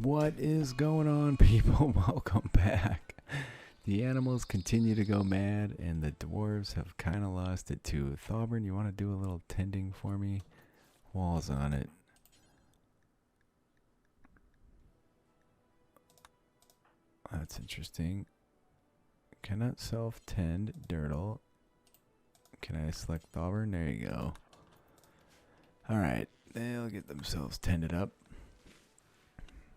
What is going on, people? Welcome back. The animals continue to go mad, and the dwarves have kind of lost it too. Thauburn, you want to do a little tending for me? Walls on it. That's interesting. Cannot self-tend, Dirtle. Can I select Thauburn? There you go. Alright, they'll get themselves tended up.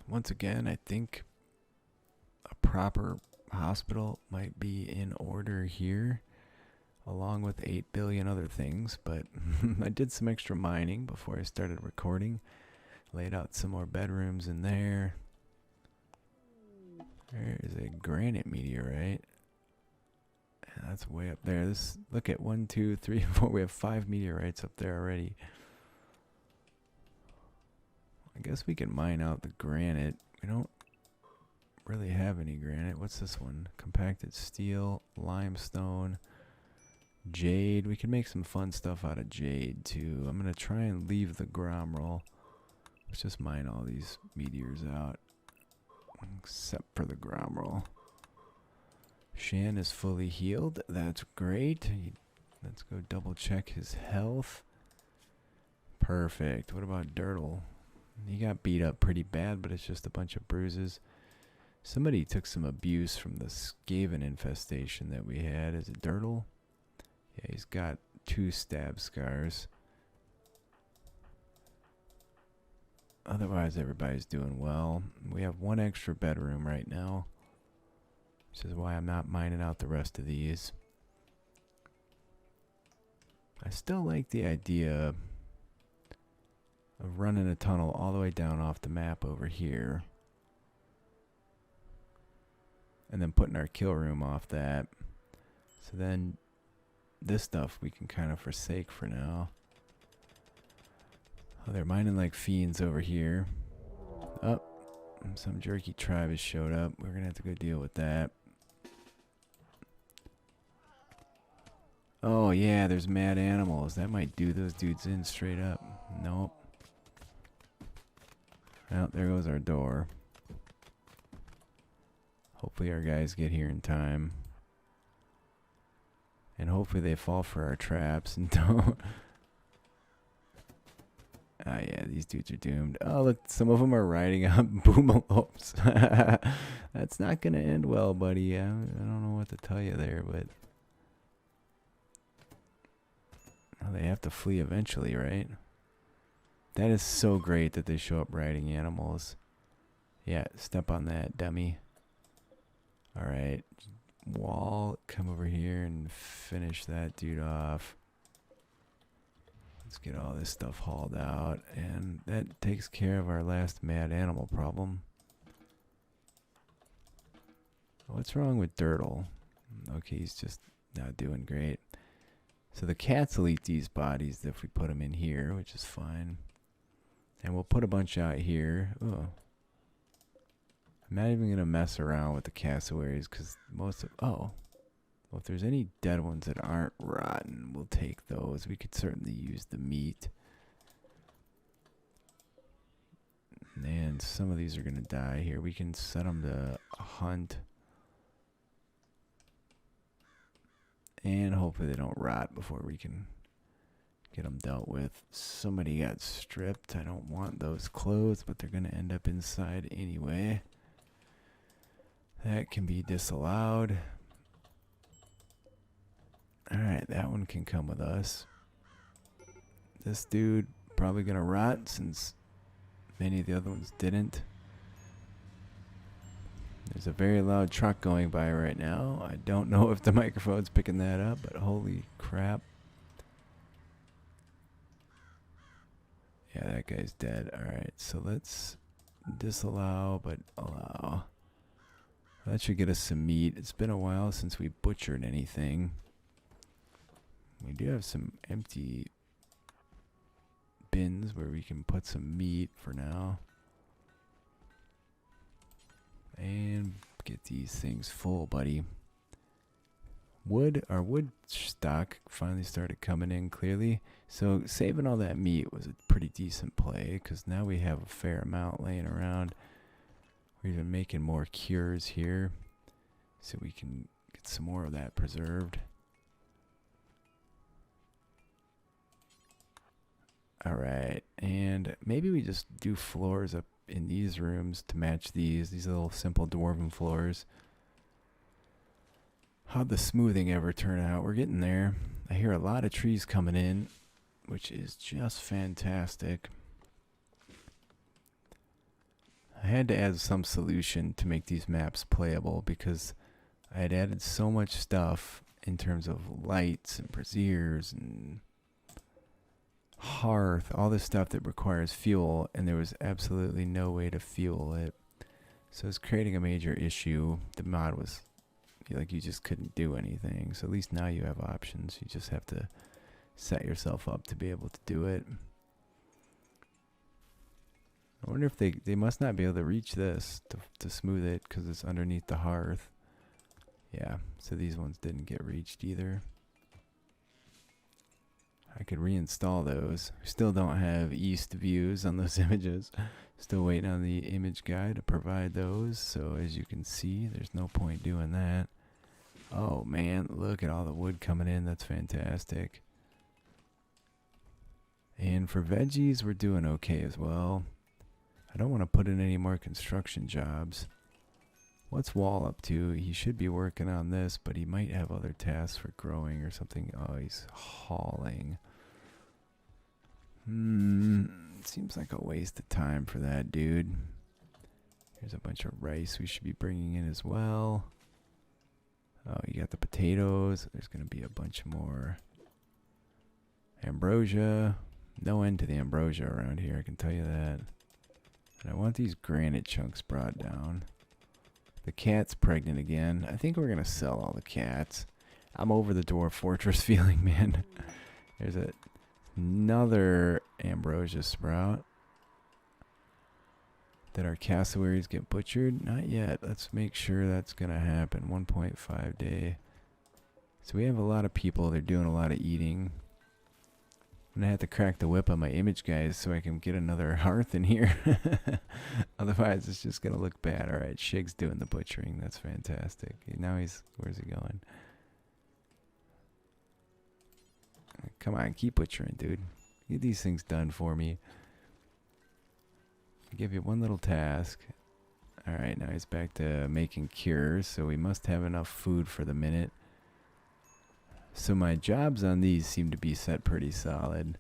Once again, I think a proper hospital might be in order here, along with 8 billion other things, but I did some extra mining before I started recording. Laid out some more bedrooms in there. There is a granite meteorite. And that's way up there. This, look at 1, 2, 3, 4. We have 5 meteorites up there already. I guess we can mine out the granite. We don't really have any granite. What's this one? Compacted steel, limestone, jade. We can make some fun stuff out of jade too. I'm going to try and leave the gromroll. Let's just mine all these meteors out. Except for the gromroll. Shan is fully healed. That's great. Let's go double check his health. Perfect. What about Dirtle? He got beat up pretty bad, but it's just a bunch of bruises. Somebody took some abuse from the Skaven infestation that we had. Is it Dirtle? Yeah, he's got 2 stab scars. Otherwise, everybody's doing well. We have 1 extra bedroom right now, which is why I'm not mining out the rest of these. I still like the idea of running a tunnel all the way down off the map over here. And then putting our kill room off that. So then this stuff we can kind of forsake for now. Oh, they're mining like fiends over here. Oh, some jerky tribe has showed up. We're going to have to go deal with that. Oh yeah, there's mad animals. That might do those dudes in straight up. Nope. Well, there goes our door. Hopefully our guys get here in time. And hopefully they fall for our traps and don't. Ah, yeah, these dudes are doomed. Oh, look, some of them are riding up boomalopes. That's not going to end well, buddy. I don't know what to tell you there, but oh, they have to flee eventually, right? That is so great that they show up riding animals. Yeah, step on that, dummy. Alright. Wall, come over here and finish that dude off. Let's get all this stuff hauled out. And that takes care of our last mad animal problem. What's wrong with Dirtle? Okay, he's just not doing great. So the cats will eat these bodies if we put them in here, which is fine. And we'll put a bunch out here. Oh. I'm not even going to mess around with the cassowaries because most of... Oh. Well, if there's any dead ones that aren't rotten, we'll take those. We could certainly use the meat. And some of these are going to die here. We can set them to hunt. And hopefully they don't rot before we can get them dealt with. Somebody got stripped. I don't want those clothes, but they're going to end up inside anyway. That can be disallowed. Alright, that one can come with us. This dude probably going to rot since many of the other ones didn't. There's a very loud truck going by right now. I don't know if the microphone's picking that up, but holy crap. Yeah, that guy's dead. Alright, so let's disallow, but allow. That should get us some meat. It's been a while since we butchered anything. We do have some empty bins where we can put some meat for now. And get these things full, buddy. Wood, our wood stock finally started coming in clearly. So saving all that meat was a pretty decent play because now we have a fair amount laying around. We're even making more cures here so we can get some more of that preserved. Alright, and maybe we just do floors up in these rooms to match these little simple dwarven floors. How'd the smoothing ever turn out? We're getting there. I hear a lot of trees coming in, which is just fantastic. I had to add some solution to make these maps playable because I had added so much stuff in terms of lights and braziers and hearth, all this stuff that requires fuel, and there was absolutely no way to fuel it. So it's creating a major issue. The mod was like you just couldn't do anything. So at least now you have options. You just have to set yourself up to be able to do it. I wonder if they must not be able to reach this to smooth it because it's underneath the hearth. Yeah, so these ones didn't get reached either. I could reinstall those. We still don't have east views on those images. Still waiting on the image guy to provide those. So as you can see, there's no point doing that. Oh man, look at all the wood coming in. That's fantastic. And for veggies, we're doing okay as well. I don't want to put in any more construction jobs. What's Wall up to? He should be working on this, but he might have other tasks for growing or something. Oh, he's hauling. Seems like a waste of time for that dude. Here's a bunch of rice we should be bringing in as well. Oh, you got the potatoes. There's going to be a bunch more ambrosia. No end to the ambrosia around here, I can tell you that. And I want these granite chunks brought down. The cat's pregnant again. I think we're going to sell all the cats. I'm over the dwarf fortress feeling, man. There's another ambrosia sprout. Did our cassowaries get butchered? Not yet. Let's make sure that's going to happen. 1.5 day. So we have a lot of people. They're doing a lot of eating. I'm going to have to crack the whip on my image guys so I can get another hearth in here. Otherwise, it's just going to look bad. All right, Shig's doing the butchering. That's fantastic. Now where's he going? Come on, keep butchering, dude. Get these things done for me. I give you one little task. All right, now he's back to making cures, so we must have enough food for the minute. So my jobs on these seem to be set pretty solid.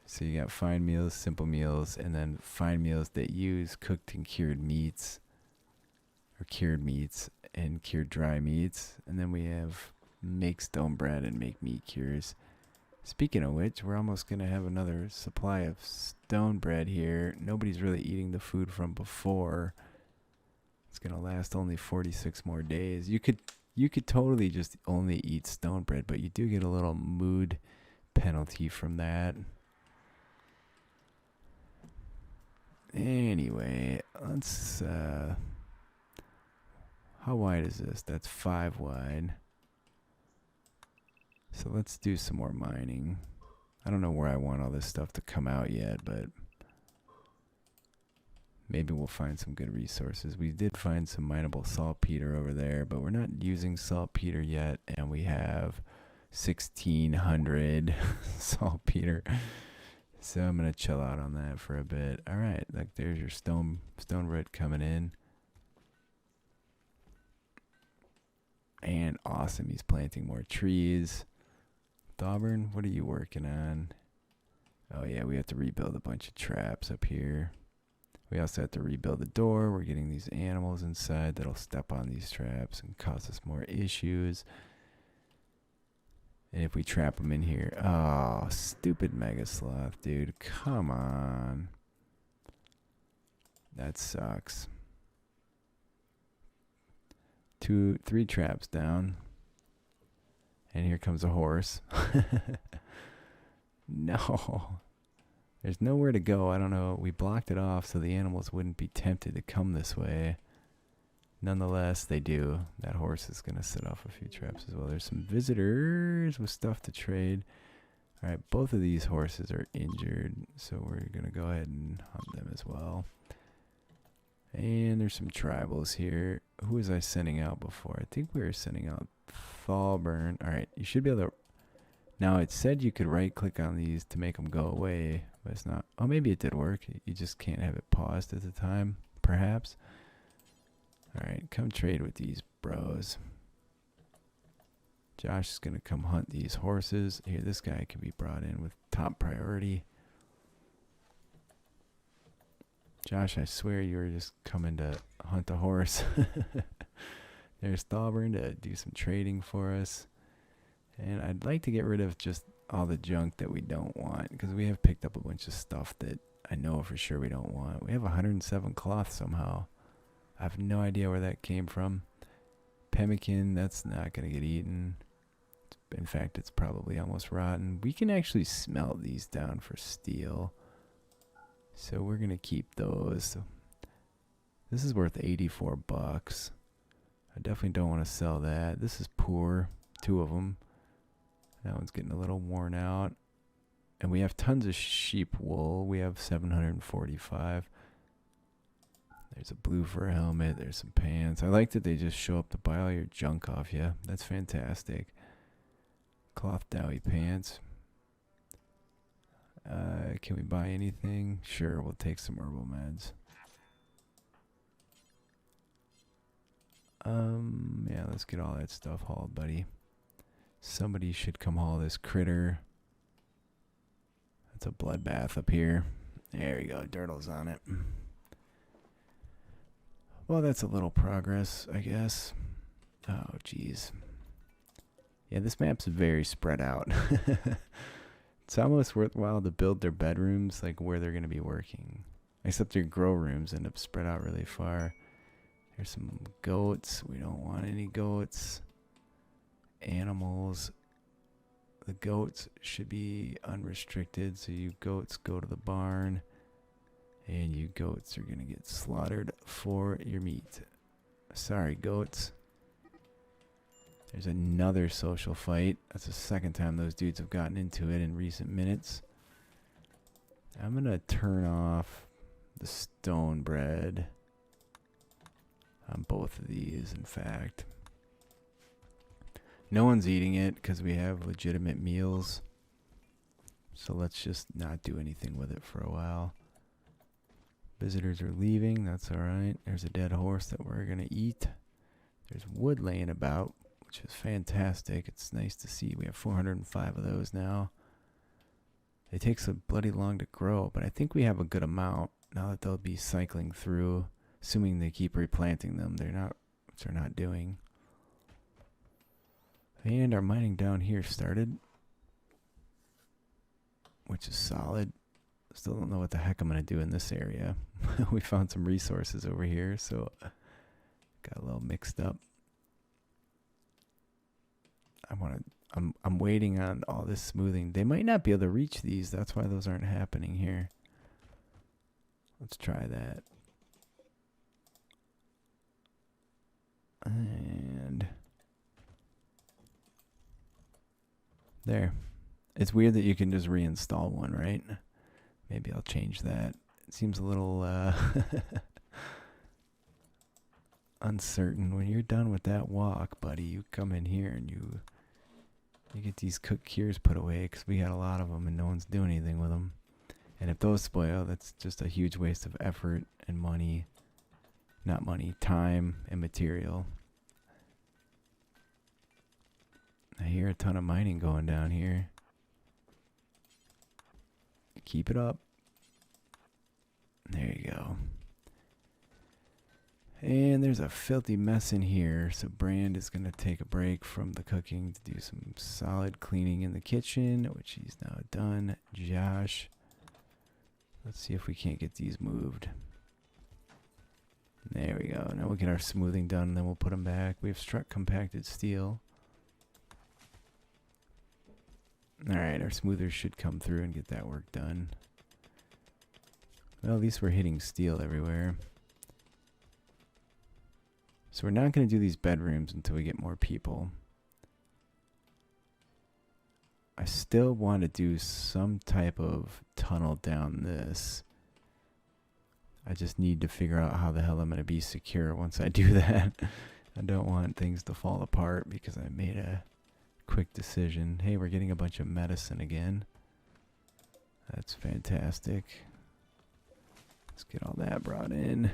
So you got fine meals, simple meals, and then fine meals that use cooked and cured meats, or cured meats and cured dry meats. And then we have make stone bread and make meat cures. Speaking of which, we're almost going to have another supply of stone bread here. Nobody's really eating the food from before. It's going to last only 46 more days. You could totally just only eat stone bread, but you do get a little mood penalty from that. Anyway, let's how wide is this? That's 5 wide. So let's do some more mining. I don't know where I want all this stuff to come out yet, but maybe we'll find some good resources. We did find some mineable saltpeter over there, but we're not using saltpeter yet, and we have 1,600 saltpeter. So I'm going to chill out on that for a bit. All right, like there's your stone bread coming in. And awesome, he's planting more trees. Dauburn, what are you working on? Oh yeah, we have to rebuild a bunch of traps up here. We also have to rebuild the door. We're getting these animals inside that'll step on these traps and cause us more issues. And if we trap them in here... Oh, stupid mega sloth, dude. Come on. That sucks. 3 traps down. And here comes a horse. No. There's nowhere to go. I don't know. We blocked it off so the animals wouldn't be tempted to come this way. Nonetheless, they do. That horse is going to set off a few traps as well. There's some visitors with stuff to trade. All right, both of these horses are injured, so we're going to go ahead and hunt them as well. And there's some tribals here. Who was I sending out before? I think we were sending out Thalburn. Alright, you should be able to... Now, it said you could right-click on these to make them go away, but it's not... Oh, maybe it did work. You just can't have it paused at the time, perhaps. Alright, come trade with these bros. Josh is going to come hunt these horses. Here, this guy can be brought in with top priority. Josh, I swear you were just coming to hunt a horse. There's Thalburn to do some trading for us. And I'd like to get rid of just all the junk that we don't want, because we have picked up a bunch of stuff that I know for sure we don't want. We have 107 cloth somehow. I have no idea where that came from. Pemmican, that's not going to get eaten. In fact, it's probably almost rotten. We can actually smelt these down for steel. So we're going to keep those. This is worth 84 bucks. I definitely don't want to sell that. This is poor. 2 of them. That one's getting a little worn out. And we have tons of sheep wool. We have 745. There's a blue fur helmet. There's some pants. I like that they just show up to buy all your junk off you. That's fantastic. Cloth dowie pants. Can we buy anything? Sure, we'll take some herbal meds. Yeah, let's get all that stuff hauled, buddy. Somebody should come haul this critter. That's a bloodbath up here. There we go, Dirtle's on it. Well, that's a little progress, I guess. Oh, jeez. Yeah, this map's very spread out. It's almost worthwhile to build their bedrooms like where they're going to be working. Except their grow rooms end up spread out really far. There's some goats. We don't want any goats. Animals. The goats should be unrestricted. So you goats go to the barn. And you goats are going to get slaughtered for your meat. Sorry, goats. There's another social fight. That's the second time those dudes have gotten into it in recent minutes. I'm going to turn off the stone bread on both of these, in fact. No one's eating it because we have legitimate meals. So let's just not do anything with it for a while. Visitors are leaving. That's all right. There's a dead horse that we're going to eat. There's wood laying about, which is fantastic. It's nice to see. We have 405 of those now. It takes a bloody long to grow, but I think we have a good amount now that they'll be cycling through, assuming they keep replanting them. They're not, which they're not doing. And our mining down here started, which is solid. Still don't know what the heck I'm going to do in this area. We found some resources over here, so got a little mixed up. I'm waiting on all this smoothing. They might not be able to reach these. That's why those aren't happening here. Let's try that. And there. It's weird that you can just reinstall one, right? Maybe I'll change that. It seems a little uncertain. When you're done with that walk, buddy, you come in here and you get these cooked cures put away because we got a lot of them and no one's doing anything with them. And if those spoil, that's just a huge waste of effort and money. Not money, time and material. I hear a ton of mining going down here. Keep it up. There you go. And there's a filthy mess in here. So Brand is going to take a break from the cooking to do some solid cleaning in the kitchen, which he's now done. Josh. Let's see if we can't get these moved. There we go. Now we'll get our smoothing done, and then we'll put them back. We have struck compacted steel. Alright, our smoothers should come through and get that work done. Well, at least we're hitting steel everywhere. So we're not going to do these bedrooms until we get more people. I still want to do some type of tunnel down this. I just need to figure out how the hell I'm going to be secure once I do that. I don't want things to fall apart because I made a quick decision. Hey, we're getting a bunch of medicine again. That's fantastic. Let's get all that brought in.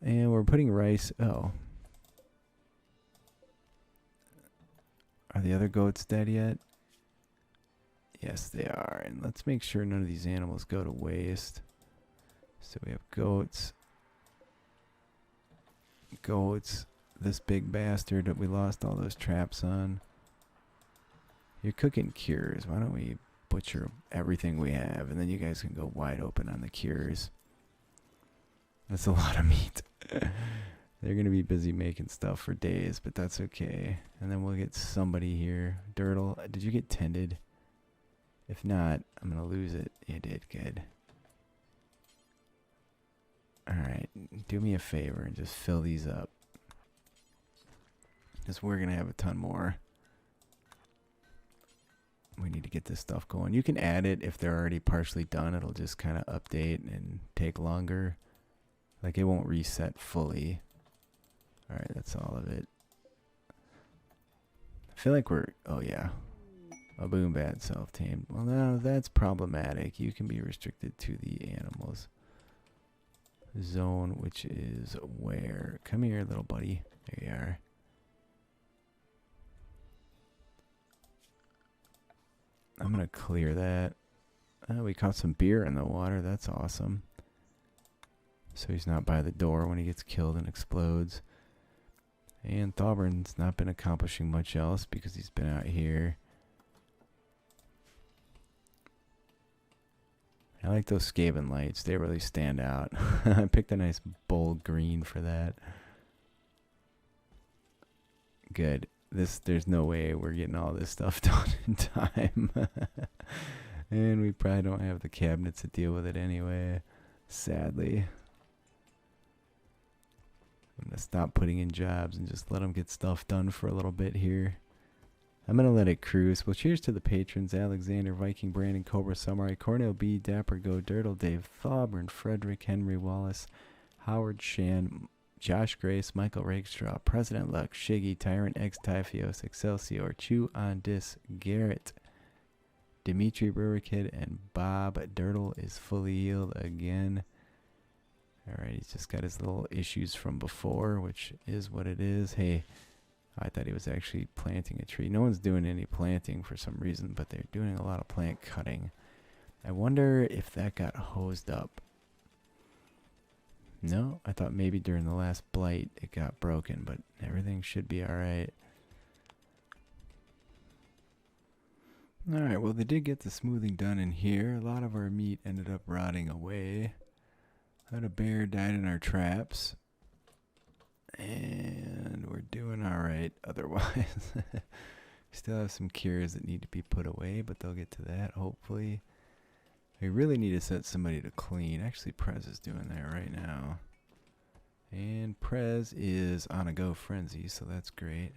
And we're putting rice. Oh. Are the other goats dead yet? Yes, they are. And let's make sure none of these animals go to waste. So we have goats. Goats. This big bastard that we lost all those traps on. You're cooking cures. Why don't we butcher everything we have, and then you guys can go wide open on the cures. That's a lot of meat. They're going to be busy making stuff for days, but that's okay. And then we'll get somebody here. Dirtle, did you get tended? If not, I'm going to lose it. You did. Good. Alright, do me a favor and just fill these up. Because we're going to have a ton more. We need to get this stuff going. You can add it if they're already partially done. It'll just kind of update and take longer. Like, it won't reset fully. Alright, that's all of it. I feel like we're... Oh, yeah. A boom bat self-tamed. Well, now that's problematic. You can be restricted to the animals. Zone, which is where? Come here, little buddy. There you are. I'm going to clear that. We caught some beer in the water. That's awesome. So he's not by the door when he gets killed and explodes. And Thauber's not been accomplishing much else because he's been out here. I like those Skaven lights. They really stand out. I picked a nice bold green for that. Good. There's no way we're getting all this stuff done in time. And we probably don't have the cabinets to deal with it anyway. Sadly. I'm going to stop putting in jobs and just let them get stuff done for a little bit here. I'm going to let it cruise. Well, cheers to the patrons. Alexander, Viking, Brandon, Cobra, Samurai, Cornell B, Dapper Go, Dirtle, Dave, Thauber, Frederick, Henry, Wallace, Howard, Shan, Josh Grace, Michael Rakestraw, President Luck, Shiggy, Tyrant X, Typhios, Excelsior, Chew on Dis, Garrett, Dimitri Brewer Kid, and Bob. Dirtle is fully healed again. Alright, he's just got his little issues from before, which is what it is. Hey, I thought he was actually planting a tree. No one's doing any planting for some reason, but they're doing a lot of plant cutting. I wonder if that got hosed up. No, I thought maybe during the last blight it got broken, but everything should be alright. Alright, well they did get the smoothing done in here. A lot of our meat ended up rotting away. Had a bear died in our traps. And we're doing alright otherwise. Still have some cures that need to be put away, but they'll get to that hopefully. We really need to set somebody to clean. Actually, Prez is doing that right now. And Prez is on a go frenzy, so that's great.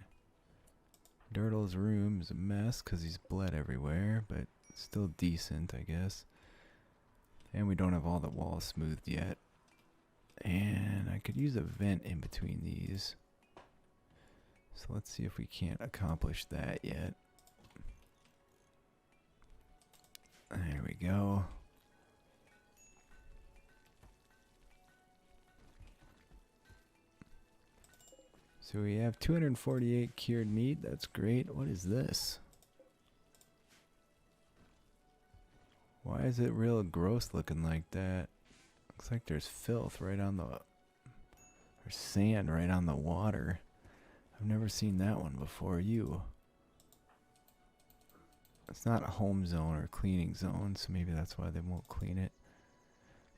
Dirtle's room is a mess because he's bled everywhere, but still decent, I guess. And we don't have all the walls smoothed yet. And I could use a vent in between these. So let's see if we can't accomplish that yet. There we go. So we have 248 cured meat. That's great. What is this? Why is it real gross looking like that? Looks like there's filth right on the... or sand right on the water. I've never seen that one before. You. It's not a home zone or a cleaning zone, so maybe that's why they won't clean it.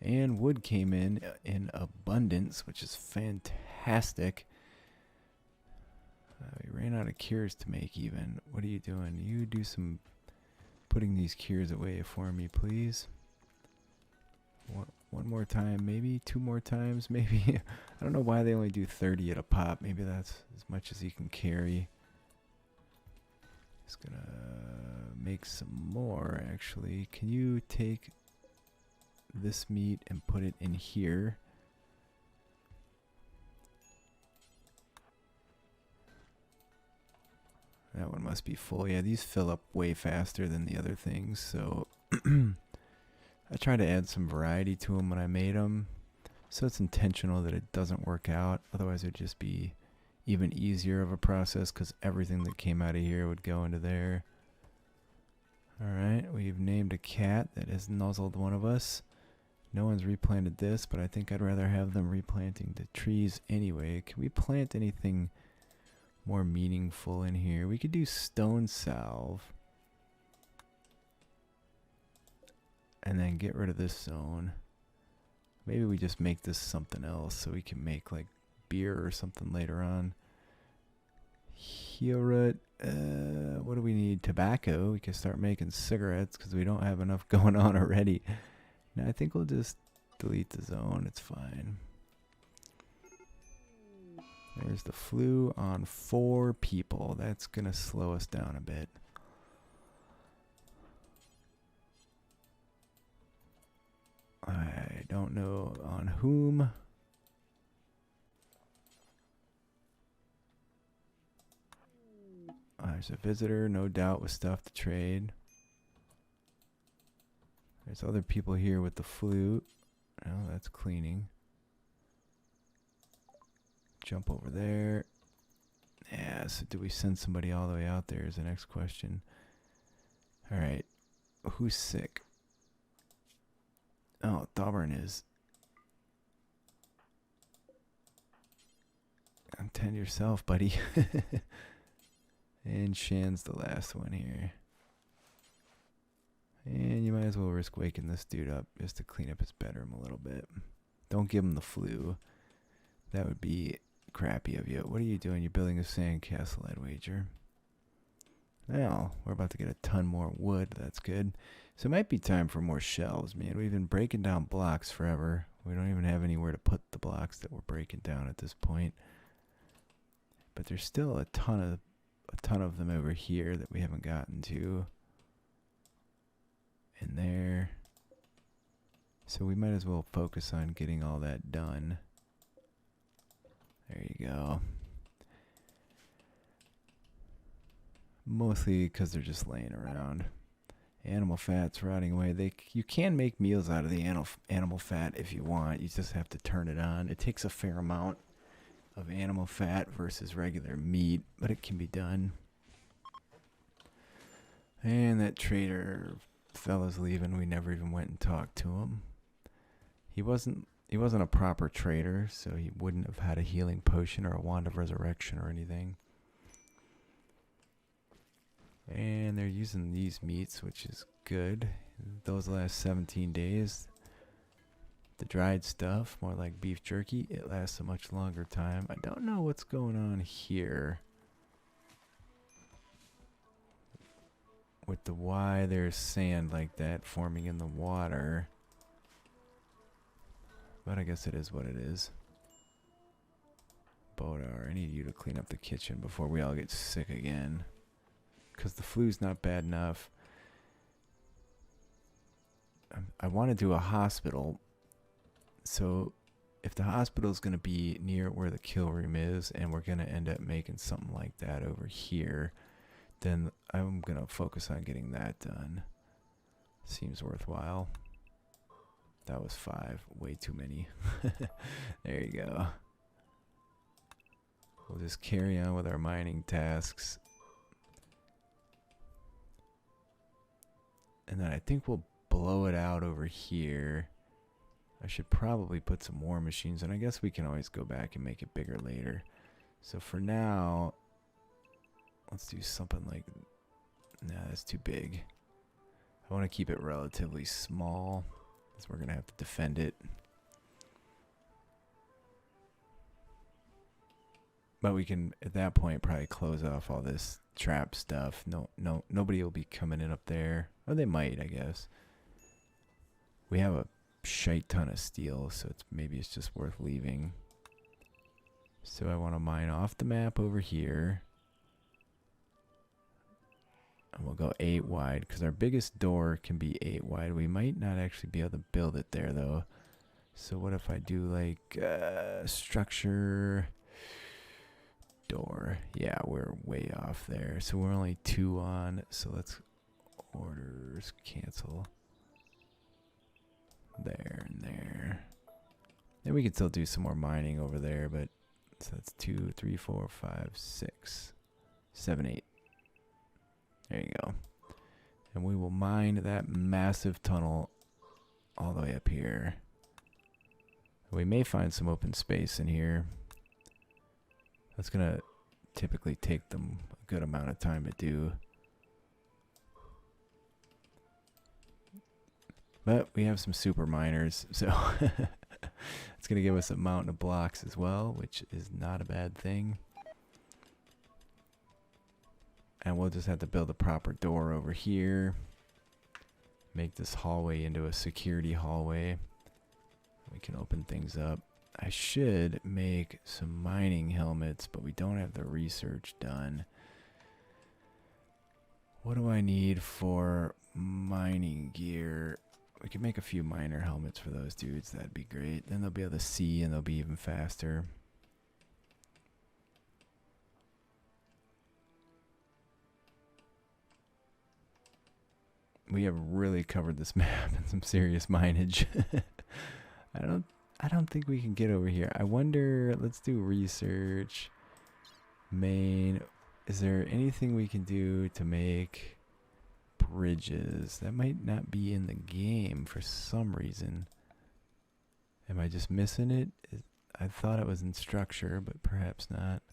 And wood came in abundance, which is fantastic. We ran out of cures to make even. What are you doing? You do some putting these cures away for me, please. One more time, maybe 2 more times, maybe. I don't know why they only do 30 at a pop. Maybe that's as much as you can carry. Just gonna make some more, actually. Can you take this meat and put it in here. That one must be full. Yeah, these fill up way faster than the other things, so I try to add some variety to them when I made them. So it's intentional that it doesn't work out. Otherwise, it would just be even easier of a process because everything that came out of here would go into there. Alright, we've named a cat that has nuzzled one of us. No one's replanted this, but I think I'd rather have them replanting the trees anyway. Can we plant anything more meaningful in here? We could do stone salve. And then get rid of this zone. Maybe we just make this something else so we can make like beer or something later on. Here, what do we need? Tobacco. We can start making cigarettes because we don't have enough going on already. Now I think we'll just delete the zone. It's fine. There's the flu on 4 people. That's going to slow us down a bit. I don't know on whom. There's a visitor, no doubt, with stuff to trade. There's other people here with the flute. Oh, that's cleaning. Jump over there. Yeah, so do we send somebody all the way out there is the next question. Alright. Who's sick? Oh, Thauburn is. Tend yourself, buddy. And Shan's the last one here. And you might as well risk waking this dude up just to clean up his bedroom a little bit. Don't give him the flu. That would be crappy of you. What are you doing? You're building a sandcastle, I'd wager. Well, we're about to get a ton more wood. That's good. So it might be time for more shelves, man. We've been breaking down blocks forever. We don't even have anywhere to put the blocks that we're breaking down at this point. But there's still a ton of them over here that we haven't gotten to. In there. So we might as well focus on getting all that done. There you go. Mostly because they're just laying around. Animal fat's rotting away. You can make meals out of the animal fat if you want. You just have to turn it on. It takes a fair amount of animal fat versus regular meat, but it can be done. And that trader fella's leaving. We never even went and talked to him. He wasn't a proper trader, so he wouldn't have had a healing potion or a wand of resurrection or anything. And they're using these meats, which is good. Those last 17 days. The dried stuff, more like beef jerky, it lasts a much longer time. I don't know what's going on here. With the why there's sand like that forming in the water. But I guess it is what it is. Bodar, I need you to clean up the kitchen before we all get sick again. Because the flu's not bad enough. I want to do a hospital. So if the hospital is going to be near where the kill room is, and we're going to end up making something like that over here, then I'm going to focus on getting that done. Seems worthwhile. That was 5. Way too many. There you go. We'll just carry on with our mining tasks. And then I think we'll blow it out over here. I should probably put some more machines, and I guess we can always go back and make it bigger later. So for now, let's do something like... Nah, that's too big. I want to keep it relatively small, because we're going to have to defend it. But we can, at that point, probably close off all this trap stuff. Nobody will be coming in up there. Or they might, I guess. We have a shite ton of steel, so maybe it's just worth leaving. So I want to mine off the map over here. And we'll go 8 wide because our biggest door can be 8 wide. We might not actually be able to build it there though. So what if I do like structure door? Yeah, we're way off there. So we're only 2 on. So let's orders cancel. There and there. And we can still do some more mining over there, but so that's 2, 3, 4, 5, 6, 7, 8. There you go. And we will mine that massive tunnel all the way up here. We may find some open space in here. That's going to typically take them a good amount of time to do. But we have some super miners, so it's going to give us a mountain of blocks as well, which is not a bad thing. And we'll just have to build a proper door over here. Make this hallway into a security hallway. We can open things up. I should make some mining helmets, but we don't have the research done. What do I need for mining gear? We can make a few miner helmets for those dudes. That'd be great. Then they'll be able to see and they'll be even faster. We have really covered this map in some serious mineage. I don't think we can get over here. I wonder, let's do research. Main. Is there anything we can do to make bridges? That might not be in the game for some reason. Am I just missing it? I thought it was in structure, but perhaps not.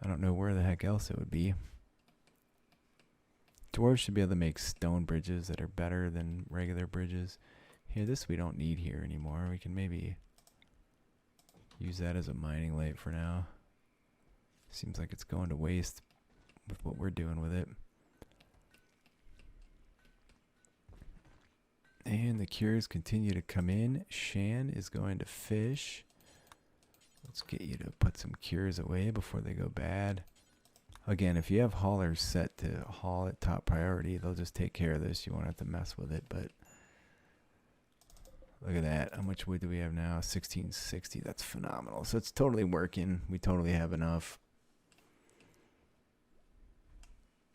I don't know where the heck else it would be. Dwarves should be able to make stone bridges that are better than regular bridges. Here, this we don't need here anymore. We can maybe use that as a mining light for now. Seems like it's going to waste with what we're doing with it. And the cures continue to come in. Shan is going to fish. Let's get you to put some cures away before they go bad. Again, if you have haulers set to haul at top priority, they'll just take care of this. You won't have to mess with it, but look at that. How much wood do we have now? 1660. That's phenomenal. So it's totally working. We totally have enough.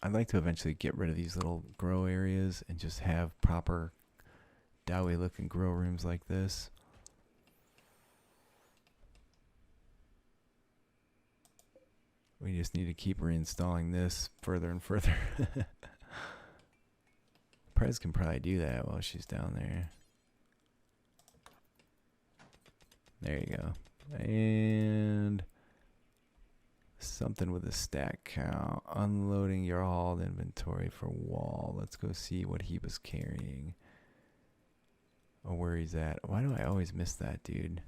I'd like to eventually get rid of these little grow areas and just have proper doughy looking grow rooms like this. We just need to keep reinstalling this further and further. Prez can probably do that while she's down there. There you go. And something with a stack count. Unloading your hauled inventory for wall. Let's go see what he was carrying. Or where he's at. Why do I always miss that dude?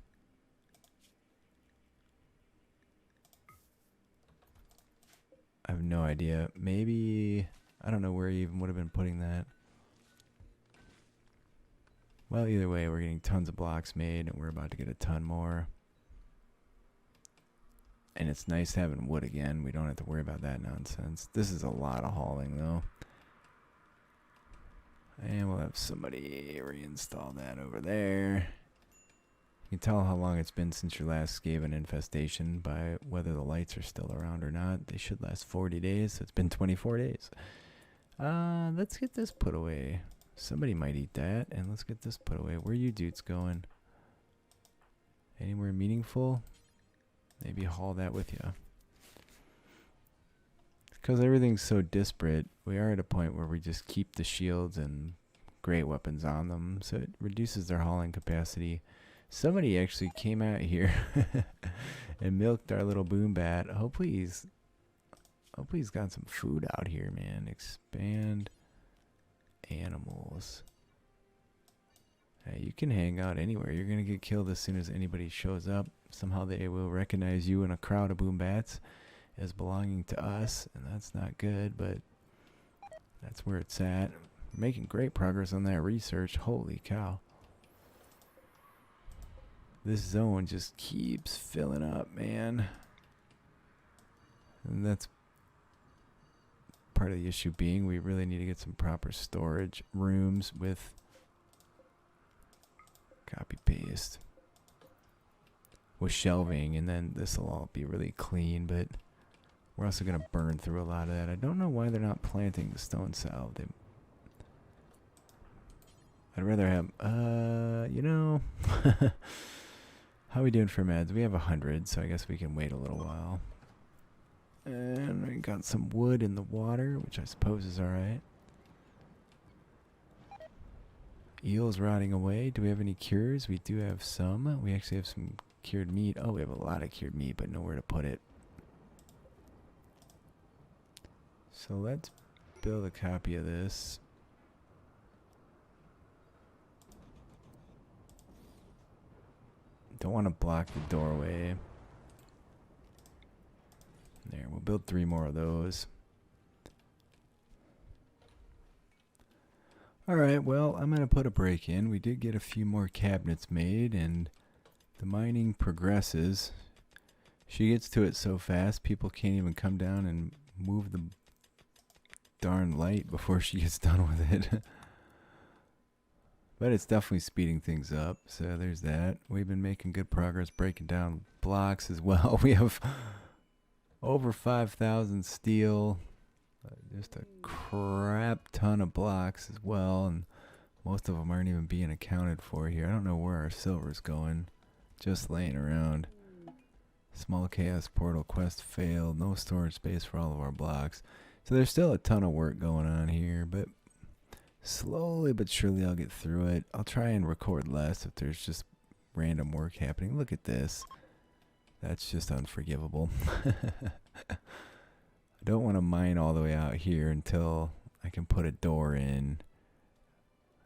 I have no idea. Maybe, I don't know where he even would have been putting that. Well, either way, we're getting tons of blocks made, and we're about to get a ton more. And it's nice having wood again. We don't have to worry about that nonsense. This is a lot of hauling, though. And we'll have somebody reinstall that over there. You can tell how long it's been since your last gave an infestation by whether the lights are still around or not. They should last 40 days, so it's been 24 days. Let's get this put away. Somebody might eat that, and let's get this put away. Where are you dudes going? Anywhere meaningful? Maybe haul that with you. Because everything's so disparate, we are at a point where we just keep the shields and great weapons on them, so it reduces their hauling capacity. Somebody actually came out here and milked our little boom bat. Hopefully he's got some food out here, man. Expand animals. Hey, you can hang out anywhere. You're gonna get killed as soon as anybody shows up. Somehow they will recognize you in a crowd of boom bats as belonging to us, and that's not good, but that's where it's at. We're making great progress on that research. Holy cow. This zone just keeps filling up, man. And that's part of the issue being we really need to get some proper storage rooms with copy paste with shelving, and then this will all be really clean, but we're also going to burn through a lot of that. I don't know why they're not planting the stone salve. I'd rather have, you know, how are we doing for meds? We have 100, so I guess we can wait a little while. And we got some wood in the water, which I suppose is alright. Eel's rotting away. Do we have any cures? We do have some. We actually have some cured meat. Oh, we have a lot of cured meat, but nowhere to put it. So let's build a copy of this. Don't want to block the doorway. There, we'll build 3 more of those. Alright, well, I'm going to put a break in. We did get a few more cabinets made, and the mining progresses. She gets to it so fast, people can't even come down and move the darn light before she gets done with it. But it's definitely speeding things up, so there's that. We've been making good progress breaking down blocks as well. We have over 5,000 steel, just a crap ton of blocks as well, and most of them aren't even being accounted for here. I don't know where our silver's going, just laying around. Small chaos portal quest failed, no storage space for all of our blocks. So there's still a ton of work going on here, but slowly but surely I'll get through it. I'll try and record less if there's just random work happening. Look at this. That's just unforgivable. I don't want to mine all the way out here until I can put a door in.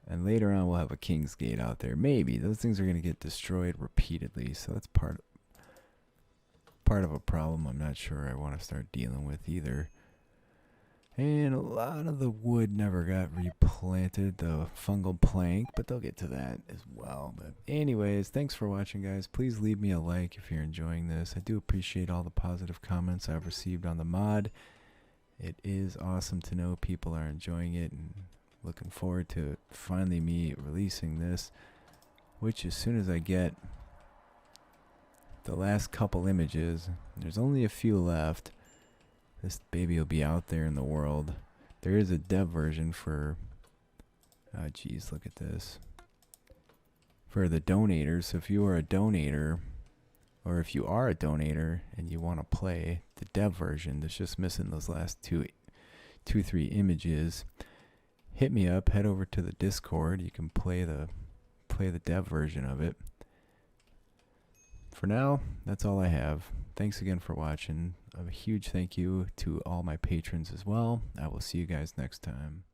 And later on we'll have a King's Gate out there. Maybe. Those things are going to get destroyed repeatedly. So that's part of a problem I'm not sure I want to start dealing with either. And a lot of the wood never got replanted, the fungal plank, but they'll get to that as well. But anyways, thanks for watching, guys. Please leave me a like if you're enjoying this. I do appreciate all the positive comments I've received on the mod. It is awesome to know people are enjoying it, and looking forward to finally me releasing this, which as soon as I get the last couple images, there's only a few left, this baby will be out there in the world. There is a dev version for, oh geez, look at this, for the donators. So if you are a donator, or if you are a donator and you want to play the dev version that's just missing those last 3 images, hit me up, head over to the Discord. You can play the dev version of it. For now, that's all I have. Thanks again for watching. A huge thank you to all my patrons as well. I will see you guys next time.